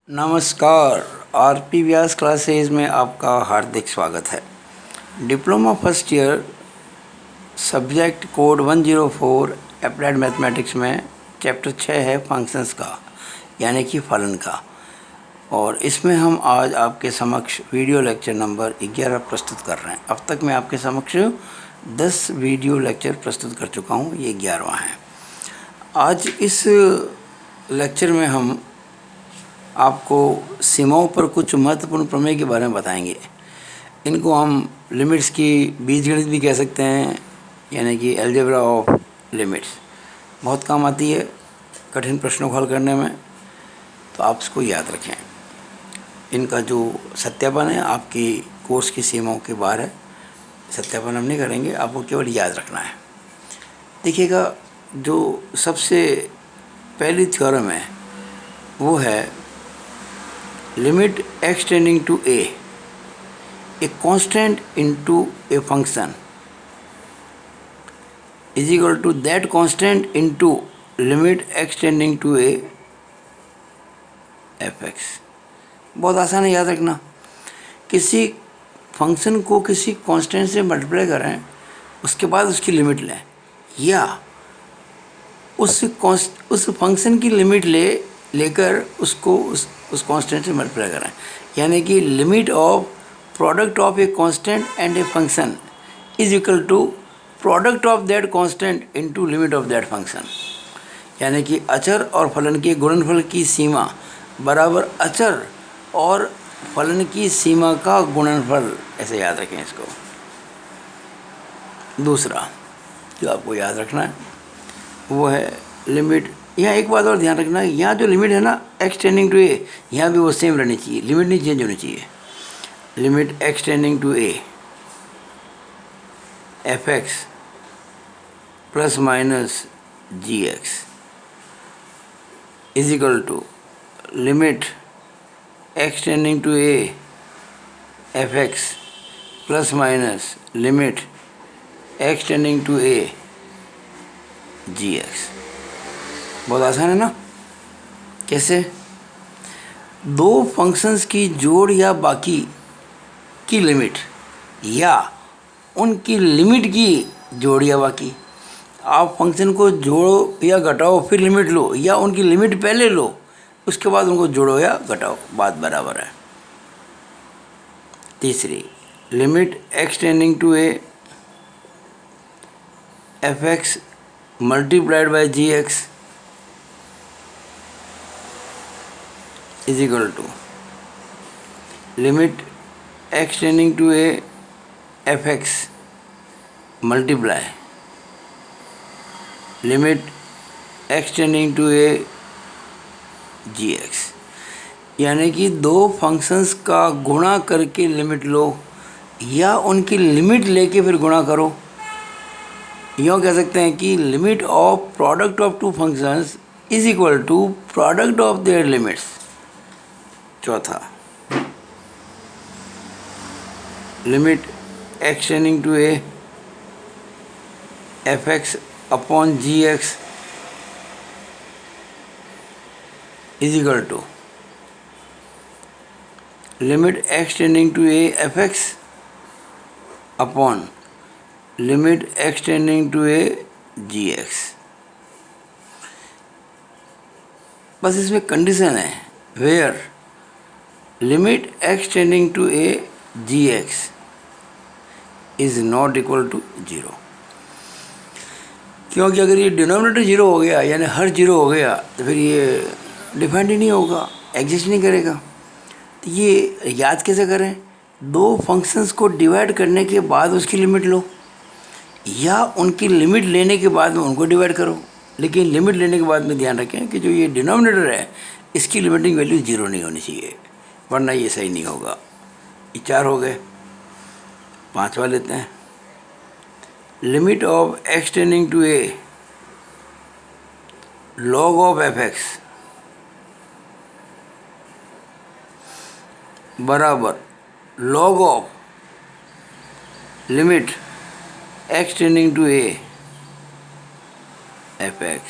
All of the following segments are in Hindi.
नमस्कार। आरपी व्यास क्लासेज में आपका हार्दिक स्वागत है। Diploma first year subject code 104 applied mathematics में चैप्टर 6 है फंक्शंस का, यानी कि फलन का। और इसमें हम आज आपके समक्ष वीडियो लेक्चर नंबर 11 प्रस्तुत कर रहे हैं। अब तक मैं आपके समक्ष 10 वीडियो लेक्चर प्रस्तुत कर चुका हूँ, ये 11वां है। आज इस लेक्चर में हम आपको सीमाओं पर कुछ महत्वपूर्ण प्रमेय के बारे में बताएंगे। इनको हम लिमिट्स की बीजगणित भी कह सकते हैं, यानी कि अलजेब्रा ऑफ लिमिट्स। बहुत काम आती है कठिन प्रश्नों को हल करने में, तो आप इसको याद रखें। इनका जो सत्यापन है आपकी कोर्स की सीमाओं के बाहर है, सत्यापन हम नहीं करेंगे, आपको केवल याद रखना है। देखिएगा, जो सबसे पहली थ्योरम है वो है limit x tending to a constant into a function is equal to that constant into limit x tending to a fx। बहुत आसान है याद रखना। किसी फंक्शन को किसी कांस्टेंट से मल्टीप्लाई करें, उसके बाद उसकी लिमिट लें, या उस फंक्शन की लिमिट लेकर उसको उस कांस्टेंट से मल्टीप्लाई करें, यानी कि limit of product of a constant and a function is equal to product of that constant into limit of that function. यानी कि अचर और फलन के गुणनफल की सीमा बराबर अचर और फलन की सीमा का गुणनफल। ऐसे याद रखें इसको। दूसरा जो आपको याद रखना है वो है लिमिट। यहाँ एक बात और ध्यान रखना है, यहाँ जो लिमिट है ना x टेंडिंग टू a, यहाँ भी वो सेम रहनी चाहिए, लिमिट नहीं चेंज होनी चाहिए। Limit x tending to a fx plus minus gx is equal to limit x tending to a fx plus minus limit x tending to a gx। बहुत आसान है ना। कैसे? दो फंक्शंस की जोड़ या बाकी की लिमिट, या उनकी लिमिट की जोड़ या बाकी। आप फंक्शन को जोड़ो या घटाओ फिर लिमिट लो, या उनकी लिमिट पहले लो उसके बाद उनको जोड़ो या घटाओ, बात बराबर है। तीसरी, limit x tending to a fx multiplied by gx is equal to limit x tending to a fx multiply limit x tending to a gx। यानी कि दो फंक्शंस का गुणा करके लिमिट लो, या उनकी लिमिट लेके फिर गुणा करो। यूँ कह सकते हैं कि limit of product of two functions is equal to product of their limits. चौथा, limit x tending to a fx upon gx is equal to limit x tending to a fx upon limit x tending to a gx। बस इसमें कंडीशन है, where limit x tending to a gx is not equal to 0। क्योंकि अगर ये डिनोमिनेटर 0 हो गया, यानी हर 0 हो गया, तो फिर ये डिफाइंड ही नहीं होगा, एग्जिस्ट नहीं करेगा। तो ये याद कैसे करें? दो फंक्शंस को डिवाइड करने के बाद उसकी लिमिट लो, या उनकी लिमिट लेने के बाद में उनको डिवाइड करो। लेकिन लिमिट लेने के बाद में ध्यान रखें कि जो ये डिनोमिनेटर है इसकी लिमिटिंग वैल्यू 0 नहीं होनी चाहिए, वरना ये सही नहीं होगा। ये 4 हो गए, 5वां लेते हैं। Limit of x tending to a log of fx बराबर log of limit x tending to a fx।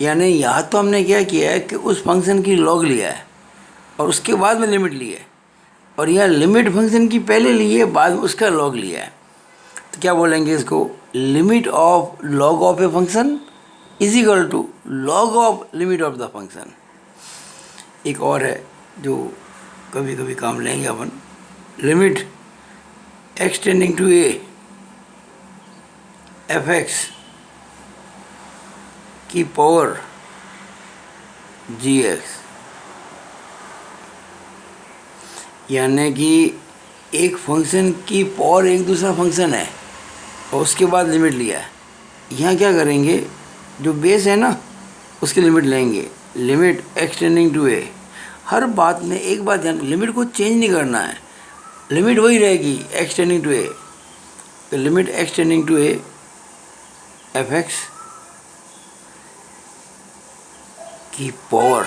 यानी यहाँ तो हमने क्या किया है कि उस फंक्शन की लॉग लिया है और उसके बाद में लिमिट ली है, और यहाँ लिमिट फंक्शन की पहले ली है, बाद में उसका लॉग लिया है। तो क्या बोलेंगे इसको, limit of log of a function is equal to log of limit of the function. एक और है जो कभी कभी काम लेंगे अपन, limit x tending to a f x की पावर जी एक्स। यानी कि एक फंक्शन की पावर एक दूसरा फंक्शन है और उसके बाद लिमिट लिया है। यहाँ क्या करेंगे, जो बेस है ना उसकी लिमिट लेंगे, लिमिट एक्स टेंडिंग टू ए। हर बात में एक बात ध्यान, लिमिट को चेंज नहीं करना है, लिमिट वही रहेगी एक्स टेंडिंग टू ए। तो limit x tending to a f x की power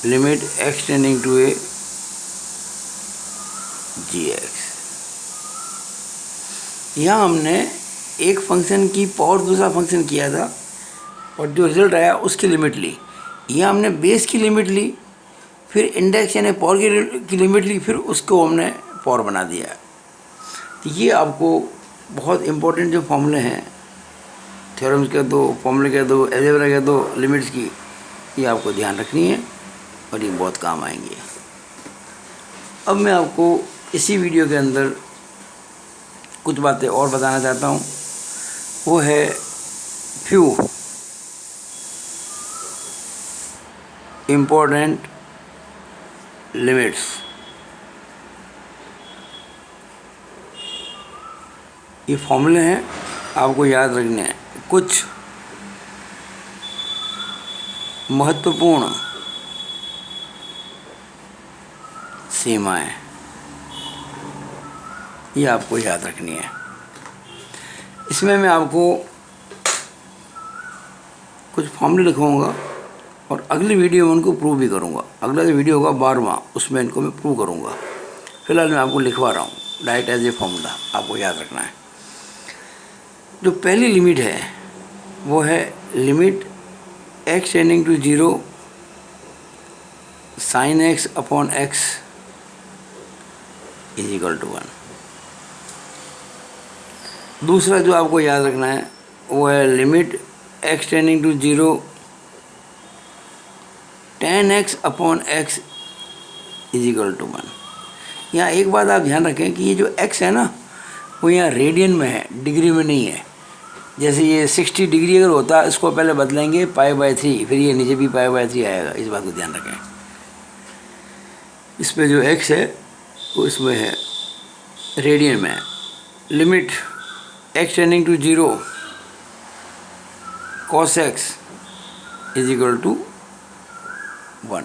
limit x tending to a g x. यहाँ हमने एक फंक्शन की पावर दूसरा फंक्शन किया था और जो रिजल्ट आया उसकी लिमिट ली। यहाँ हमने बेस की लिमिट ली, फिर इंडेक्स यानी पावर की लिमिट ली, फिर उसको हमने पावर बना दिया। तो ये आपको बहुत इम्पोर्टेंट जो फॉर्मूले हैं, थ्योरम्स के दो, फॉर्मूले के दो, अलजेब्रा के दो, लिमिट्स की, ये आपको ध्यान रखनी है और ये बहुत काम आएंगे। अब मैं आपको इसी वीडियो के अंदर कुछ बातें और बताना चाहता हूँ, वो है फ्यू इम्पोर्टेंट लिमिट्स। ये फॉर्मूले हैं, आपको याद रखने हैं। कुछ महत्वपूर्ण सीमाएं, ये आपको याद रखनी है। इसमें मैं आपको कुछ फॉर्मूले लिखवाऊंगा और अगली वीडियो में उनको प्रूव भी करूंगा। अगला जो वीडियो होगा 12वां, उसमें इनको मैं प्रूव करूंगा। फिलहाल मैं आपको लिखवा रहा हूँ डायरेक्ट एज ए फॉर्मूला, आपको याद रखना है। जो पहली लिमिट है वो है limit x tending to 0 sine x upon x is equal to 1। दूसरा जो आपको याद रखना है वो है limit x tending to 0 tan x upon x is equal to 1। यहाँ एक बात आप ध्यान रखें कि ये जो x है ना वो यहाँ रेडियन में है, डिग्री में नहीं है। जैसे ये 60 डिग्री अगर होता, इसको पहले बदलेंगे π/3, फिर ये नीचे भी π/3 आएगा। इस बात को ध्यान रखें। इस पे जो x है वो इसमें है रेडियन में। Limit x tending to 0 cos x is equal to 1।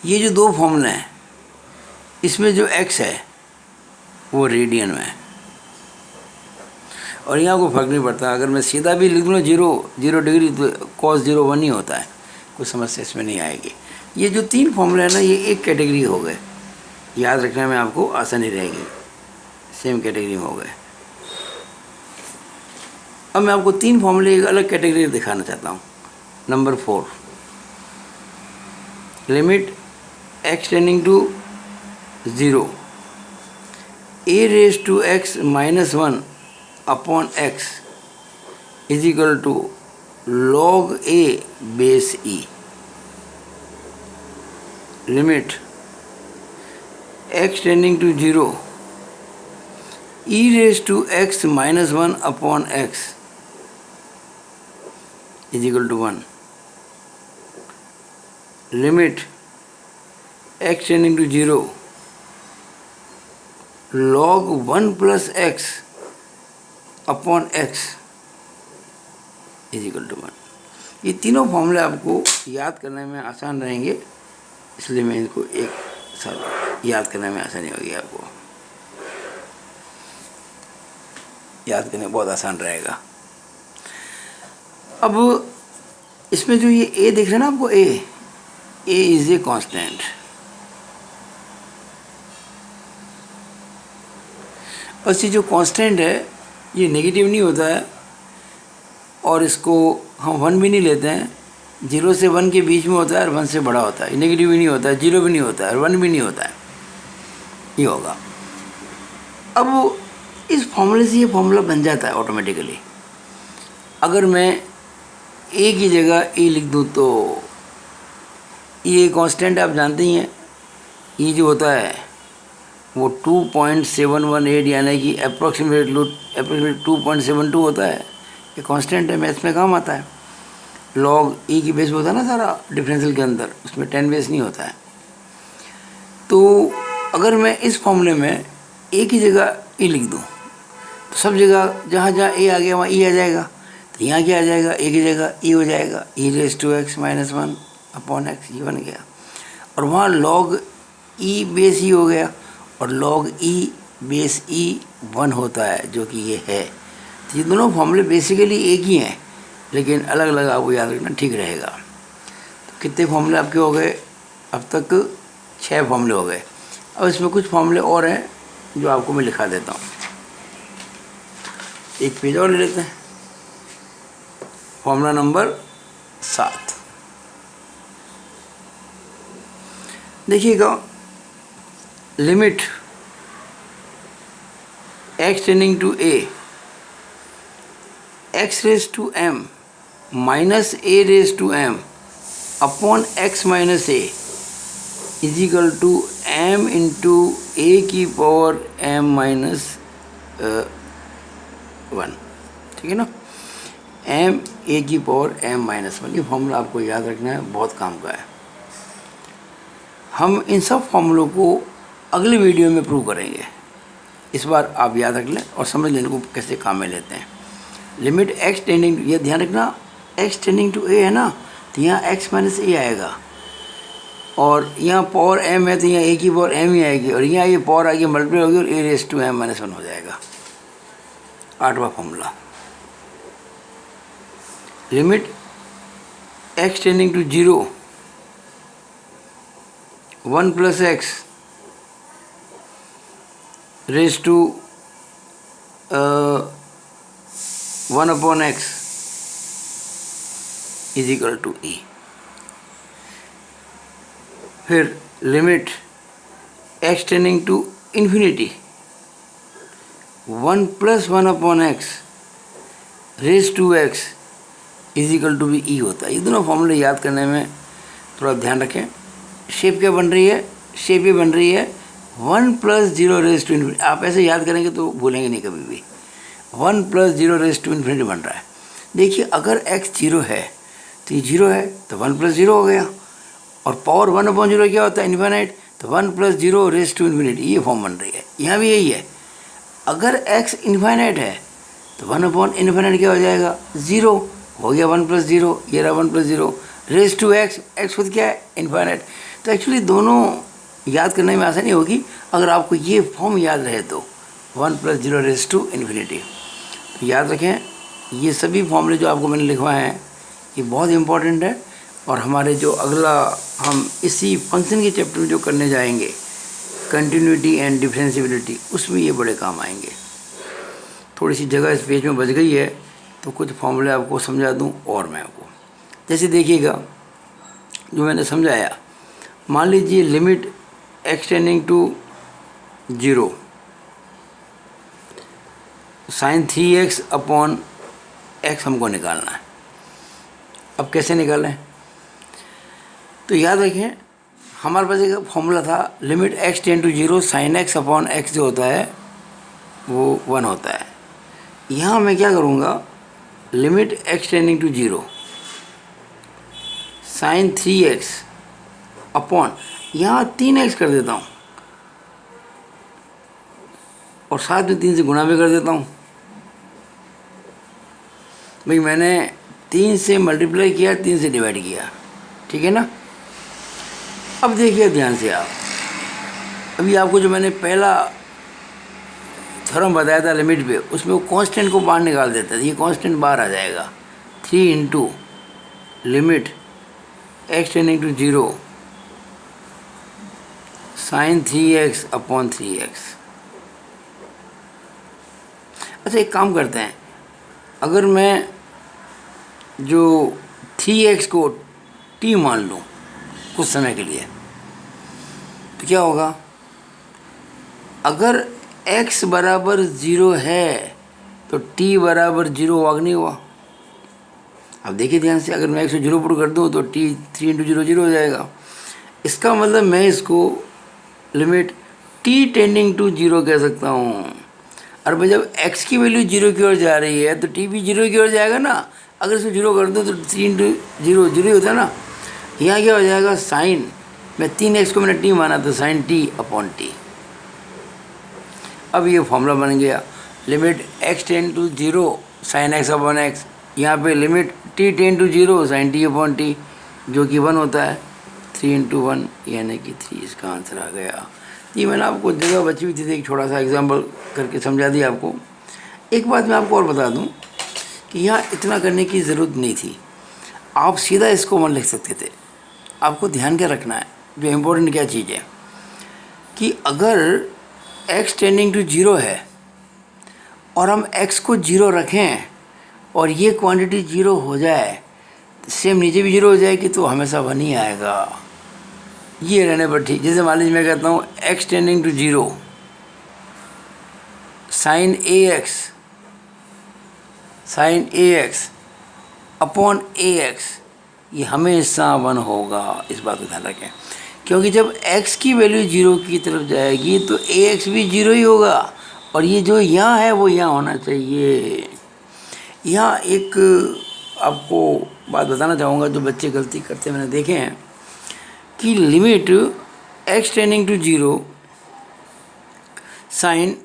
ये जो दो फॉर्मूले हैं, इसमें जो x है वो रेडियन में है और यहाँ कोई फर्क नहीं पड़ता। अगर मैं सीधा भी लिख दूँ 0 डिग्री तो cos 0 1 ही होता है, कोई समस्या इसमें नहीं आएगी। ये जो तीन फॉर्मूले हैं ना, ये एक कैटेगरी हो गए, याद रखने में आपको आसानी रहेगी, सेम कैटेगरी में हो गए। अब मैं आपको तीन फॉर्मूले एक अलग कैटेगरी दिखाना चाहता हूँ। Number 4, limit x tending to 0 a raise to x minus 1 upon x is equal to log a base e। Limit x tending to 0 e raise to x minus 1 upon x is equal to 1। Limit x tending to 0 log 1 plus x upon x is equal to 1। ये तीनों फॉर्मूले आपको याद करने में आसान रहेंगे, इसलिए मैं इनको एक साथ याद करने में आसानी होगी। आपको याद करने बहुत आसान रहेगा। अब इसमें जो ये a दिख रहा है ना आपको, a इज ए कांस्टेंट। बस ये जो कांस्टेंट है ये नेगेटिव नहीं होता है, और इसको हम 1 भी नहीं लेते हैं, 0 से 1 के बीच में होता है और 1 से बड़ा होता है। नेगेटिव भी नहीं होता है, 0 भी नहीं होता है और 1 भी नहीं होता है, ये होगा। अब इस फॉर्मूले से ये फॉर्मूला बन जाता है ऑटोमेटिकली। अगर मैं ए की जगह ए लिख दूँ तो ये कांस्टेंट आप जानते ही हैं, ये जो होता है वो 2.718 यानी कि अप्रॉक्सीमेट 2.72 होता है। ये कांस्टेंट है, मैथ्स में काम आता है। लॉग ई की बेस होता है ना सारा डिफरेंशियल के अंदर, उसमें 10 बेस नहीं होता है। तो अगर मैं इस फॉर्मूले में ए की जगह ई लिख दूँ तो सब जगह जहाँ जहाँ ए आ गया वहाँ ई आ जाएगा। तो यहाँ क्या आ जाएगा, ए की जगह ई हो जाएगा, e raise to x minus 1 upon x, ये बन गया। और वहाँ लॉग ई बेस ई हो गया, और लॉग ई बेस ई 1 होता है, जो कि ये है। तो ये दोनों फॉर्मूले बेसिकली एक ही हैं, लेकिन अलग अलग आपको याद रखना ठीक रहेगा। तो कितने फॉर्मूले आपके हो गए अब तक? 6 फॉर्मूले हो गए। अब इसमें कुछ फॉर्मूले और हैं जो आपको मैं लिखा देता हूँ। एक पेज और ले लेते हैं। फॉर्मूला नंबर 7 देखिएगा, limit x tending to a x raise to m minus a raise to m upon x minus a is equal to m into a की पावर m माइनस 1, ठीक है ना। m a की पावर m माइनस 1, ये फॉर्मूला आपको याद रखना है, बहुत काम का है। हम इन सब फॉर्मूलों को अगले वीडियो में प्रूव करेंगे। इस बार आप याद रख लें और समझ लें को कैसे काम में लेते हैं। लिमिट x टेंडिंग, ये ध्यान रखना, x टेंडिंग टू a है ना, तो यहाँ x माइनस a आएगा, और यहाँ पावर m है तो यहाँ a की पावर m ही आएगी, और यहाँ ये पावर आगे मल्टीप्लाई होगी और a raise to m minus 1 हो जाएगा। 8वां formula, limit x tending to 0 1 plus x raise to 1 upon x is equal to e. फिर limit x tending to infinity 1 plus 1 upon x raise to x is equal to भी ई होता है। ये दोनों फॉर्मूले याद करने में थोड़ा ध्यान रखें। शेप क्या बन रही है? शेप ये बन रही है 1 प्लस 0 रेस टू इन्फिनिटी। आप ऐसे याद करेंगे तो भूलेंगे नहीं कभी भी। 1 प्लस 0 रेस टू इन्फिनिटी बन रहा है। देखिए, अगर x 0 है तो ये 0 है तो 1 प्लस 0 हो गया, और पावर 1 अपॉन 0 क्या होता है? इन्फिनाइट। तो 1 प्लस 0 रेस टू इन्फिनिटी, ये फॉर्म बन रही है। यहाँ भी यही है, अगर x इन्फाइनाइट है तो 1 अपॉन इन्फिनाइट क्या हो जाएगा? 0 हो गया। 1 प्लस 0, ये रहा 1 plus 0 raise to x, x खुद क्या है? इन्फाइनाइट। तो एक्चुअली दोनों याद करने में आसानी होगी अगर आपको ये फॉर्म याद रहे तो, 1 प्लस 0 रेस टू इन्फिनिटी। तो याद रखें, ये सभी फॉर्मूले जो आपको मैंने लिखवाए हैं ये बहुत इंपॉर्टेंट है, और हमारे जो अगला हम इसी फंक्शन के चैप्टर में जो करने जाएंगे, कंटिन्यूटी एंड डिफरेंशिएबिलिटी, उसमें ये बड़े काम आएंगे। थोड़ी सी जगह इस पेज में बच गई है तो कुछ फॉर्मूले आपको समझा दूं और मैं आपको। जैसे देखिएगा, जो मैंने समझाया, मान लीजिए limit x tending to 0 sine 3x upon x हमको निकालना है। अब कैसे निकालें? तो याद रखें, हमारे पास एक फॉर्मूला था, limit x tend to 0 sine x upon x जो होता है वो 1 होता है। यहाँ मैं क्या करूँगा, limit x tending to 0 sine 3x upon, यहाँ 3x कर देता हूँ और साथ में 3 से गुणा भी कर देता हूँ। भाई मैंने 3 से मल्टीप्लाई किया, 3 से डिवाइड किया, ठीक है ना। अब देखिए ध्यान से आप, अभी आपको जो मैंने पहला थ्योरम बताया था लिमिट पे, उसमें वो कांस्टेंट को बाहर निकाल देता है। ये कांस्टेंट बाहर आ जाएगा, 3 into limit x tending to 0 sine 3x upon 3x अच्छा, एक काम करते हैं, अगर मैं जो 3x को t मान लूँ कुछ समय के लिए, तो क्या होगा? अगर x बराबर 0 है तो t बराबर 0 हुआ कि नहीं हुआ? अब देखिए ध्यान से, अगर मैं x को 0 पुट कर दूँ तो t 3 इंटू 0 0 हो जाएगा। इसका मतलब मैं इसको लिमिट t टेंडिंग टू 0 कह सकता हूँ। और भाई जब x की वैल्यू 0 की ओर जा रही है तो t भी 0 की ओर जाएगा ना। अगर इसको 0 कर दो तो 3 इंटू 0 0 ही होता है ना। यहाँ क्या हो जाएगा? साइन, मैं 3x को मैंने t माना तो साइन t अपॉन t। अब ये फॉर्मूला बन गया, limit x tend to 0 sine x upon x, यहाँ पे limit t tend to 0 sine t upon t, जो कि 1 होता है। 3 इंटू 1 यानी कि 3 इसका आंसर आ गया। ये मैंने आपको जगह बची हुई थी, एक छोटा सा एग्जाम्पल करके समझा दिया आपको। एक बात मैं आपको और बता दूं कि यहाँ इतना करने की ज़रूरत नहीं थी, आप सीधा इसको 1 लिख सकते थे। आपको ध्यान क्या रखना है, जो इम्पोर्टेंट क्या चीज़ है कि अगर x टेंडिंग टू 0 है और हम x को 0 रखें और ये क्वांटिटी 0 हो जाए, सेम नीचे भी 0 हो जाएगी तो हमेशा 1 ही आएगा। ये रहने पर ठीक। जैसे मान लीजिए मैं कहता हूँ x tending to 0 sine ax upon ax, ये हमेशा 1 होगा। इस बात को ध्यान रखें, क्योंकि जब x की वैल्यू 0 की तरफ जाएगी तो ax भी 0 ही होगा, और ये जो यहाँ है वो यहाँ होना चाहिए। यहाँ एक आपको बात बताना चाहूँगा, जो बच्चे गलती करते मैंने देखे हैं कि limit x tending to 0 sine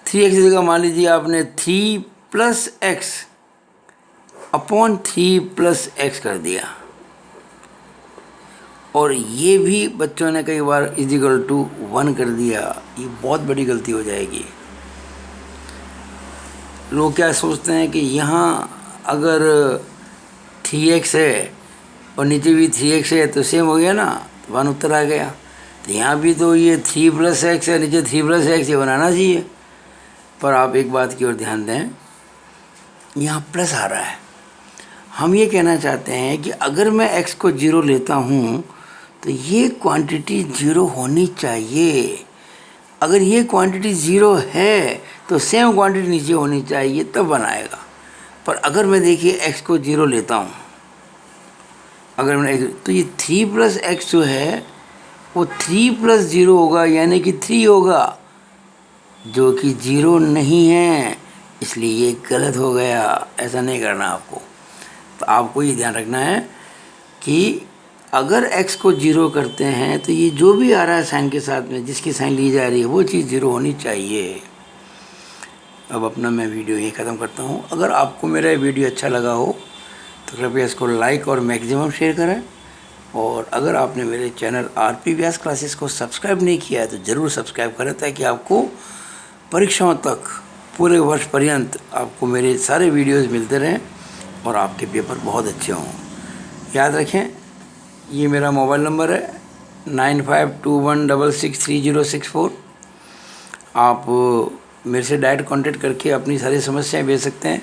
3x की जगह मान लीजिए आपने 3 plus x upon 3 plus x कर दिया, और ये भी बच्चों ने कई बार इजिकल टू 1 कर दिया। ये बहुत बड़ी गलती हो जाएगी। लोग क्या सोचते हैं कि यहाँ अगर 3x है और नीचे भी 3x है तो सेम हो गया ना, 1 उत्तर आ गया। तो यहाँ भी तो ये 3 प्लस एक्स है, नीचे 3 प्लस एक्स, ये बनाना चाहिए। पर आप एक बात की ओर ध्यान दें, यहाँ प्लस आ रहा है। हम ये कहना चाहते हैं कि अगर मैं x को 0 लेता हूँ तो ये क्वांटिटी 0 होनी चाहिए। अगर ये क्वांटिटी 0 है तो सेम क्वांटिटी नीचे होनी चाहिए, तब बनाएगा। पर अगर मैं देखिए x को 0 लेता हूँ, अगर मैं तो ये 3 प्लस एक्स जो है वो 3 प्लस 0 होगा, यानी कि 3 होगा, जो कि 0 नहीं है, इसलिए ये गलत हो गया। ऐसा नहीं करना आपको। तो आपको ये ध्यान रखना है कि अगर x को 0 करते हैं तो ये जो भी आ रहा है साइन के साथ में, जिसकी साइन ली जा रही है, वो चीज़ 0 होनी चाहिए। अब अपना मैं वीडियो यही ख़त्म करता हूँ। अगर आपको मेरा वीडियो अच्छा लगा हो तो कृपया इसको लाइक और मैक्सिमम शेयर करें, और अगर आपने मेरे चैनल आरपी व्यास क्लासेस को सब्सक्राइब नहीं किया है तो ज़रूर सब्सक्राइब करें, ताकि आपको परीक्षाओं तक पूरे वर्ष पर्यंत आपको मेरे सारे वीडियोस मिलते रहें और आपके पेपर बहुत अच्छे हों। याद रखें, ये मेरा मोबाइल नंबर है 9521663064। आप मेरे से डायरेक्ट कांटेक्ट करके अपनी सारी समस्याएं भेज सकते हैं।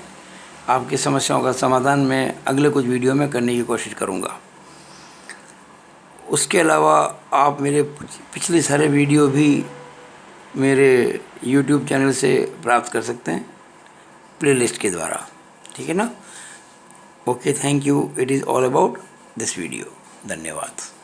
आपकी समस्याओं का समाधान मैं अगले कुछ वीडियो में करने की कोशिश करूँगा। उसके अलावा आप मेरे पिछले सारे वीडियो भी मेरे YouTube चैनल से प्राप्त कर सकते हैं, प्लेलिस्ट के द्वारा। ठीक है ना? Okay, thank you. It is all about this video. धन्यवाद।